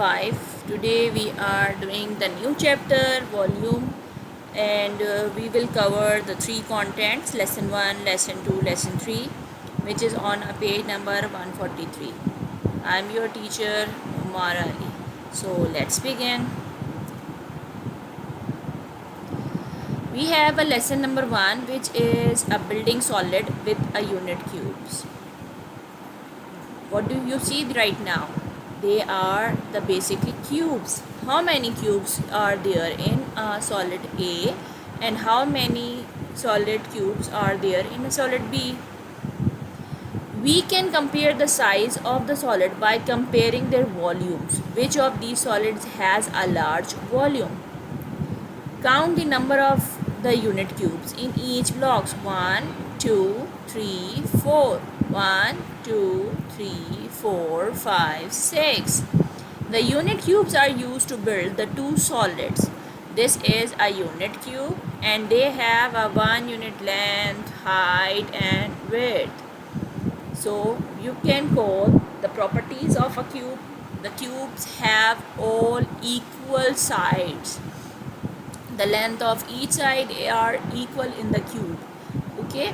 5. Today we are doing the new chapter, volume, and we will cover the three contents, lesson 1, lesson 2, lesson 3, which is on page number 143. I am your teacher, Umar Ali. So let's begin. We have a lesson number 1, which is a building solid with a unit cubes. What do you see right now? They are the basically cubes. How many cubes are there in a solid A, and how many solid cubes are there in a solid B? We can compare the size of the solid by comparing their volumes. Which of these solids has a large volume? Count the number of the unit cubes in each blocks. 1, 2, 3, 4. 1, 2, 3, 4, 5, 6. The unit cubes are used to build the two solids. This is a unit cube and they have a 1 unit length, height and width. So you can call the properties of a cube. The cubes have all equal sides. The length of each side are equal in the cube. Okay,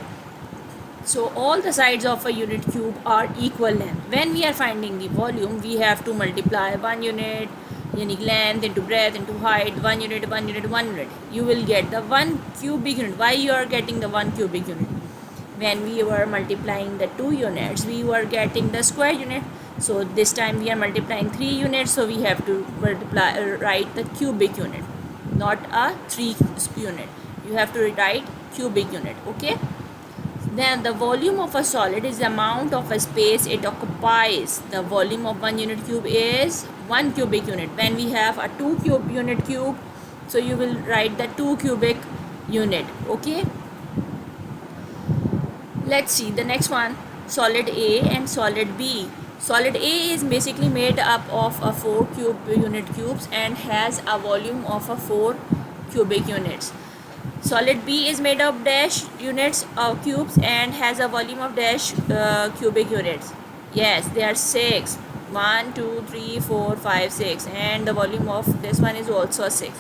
so all the sides of a unit cube are equal length. When we are finding the volume, we have to multiply 1 unit unique length into breadth into height, 1 unit, 1 unit, 1 unit. You will get the 1 cubic unit. Why you are getting the 1 cubic unit? When we were multiplying the 2 units, we were getting the square unit. So this time we are multiplying 3 units, so we have to write the cubic unit, not a 3 unit. You have to write cubic unit. Okay, then the volume of a solid is the amount of a space it occupies. The volume of 1 unit cube is 1 cubic unit. When we have a 2 unit cube, so you will write the 2 cubic unit. Okay, let's see the next one, solid A and solid B. Solid A is basically made up of a 4 unit cubes and has a volume of a 4 cubic units. Solid B is made of dash units of cubes and has a volume of dash cubic units. Yes, there are 6. 1, 2, 3, 4, 5, 6, and the volume of this one is also a 6.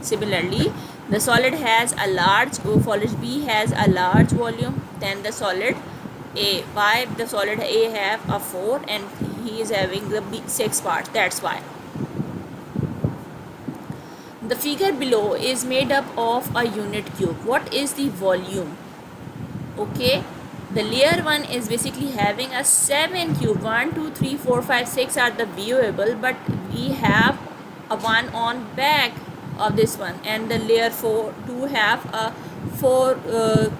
Similarly, the solid has a large, solid B has a large volume than the solid A. Why? The solid A have a 4 and he is having the 6 parts. That's why. The figure below is made up of a unit cube. What is the volume? Okay, the layer 1 is basically having a 7 cube. 1, 2, 3, 4, 5, 6 are the viewable, but we have a 1 on back of this one, and the layer 2 have a 4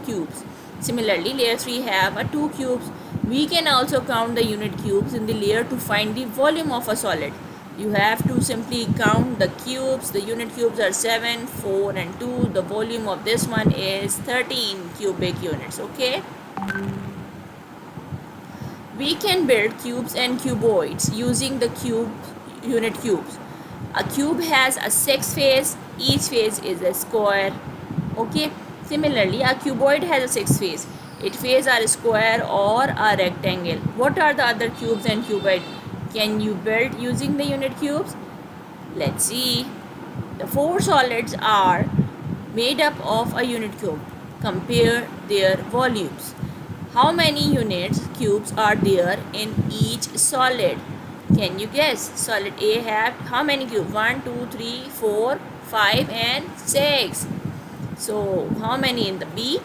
cubes. Similarly, layer 3 have a 2 cubes. We can also count the unit cubes in the layer to find the volume of a solid. You have to simply count the cubes. The unit cubes are 7, 4 and 2. The volume of this one is 13 cubic units. Okay, we can build cubes and cuboids using the unit cubes. A cube has a 6 face. Each face is a square. Okay, similarly a cuboid has a 6 face. Its face are a square or a rectangle. What are the other cubes and cuboid can you build using the unit cubes? Let's see. The 4 solids are made up of a unit cube. Compare their volumes. How many units cubes are there in each solid? Can you guess? Solid A have how many cubes? 1, 2, 3, 4, 5 and 6. So how many in the B?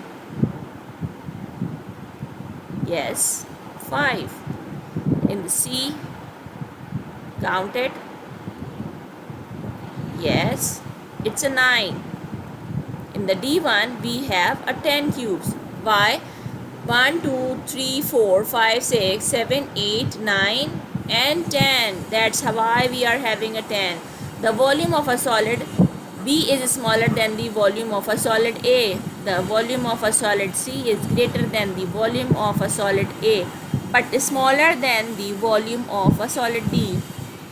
Yes, 5. In the C, count it. Yes, it's a 9. In the D1 we have a 10 cubes. Why? 1, 2, 3, 4, 5, 6, 7, 8, 9 and 10. That's why we are having a 10. The volume of a solid B is smaller than the volume of a solid A. The volume of a solid C is greater than the volume of a solid A, but smaller than the volume of a solid D.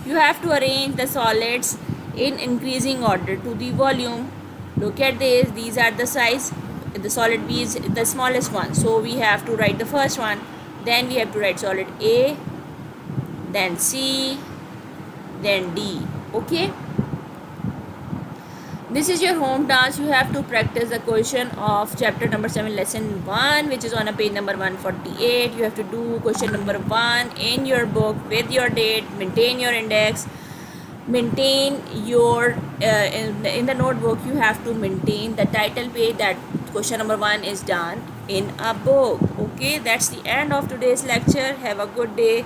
You have to arrange the solids in increasing order to the volume. Look at this. These are the size. The solid B is the smallest one. So we have to write the first one. Then we have to write solid A, then C, then D. Okay. This is your home task. You have to practice the question of chapter number 7 lesson 1, which is on a page number 148. You have to do question number 1 in your book with your date. Maintain your index, maintain your in the notebook. You have to maintain the title page that question number 1 is done in a book. Okay, that's the end of today's lecture. Have a good day.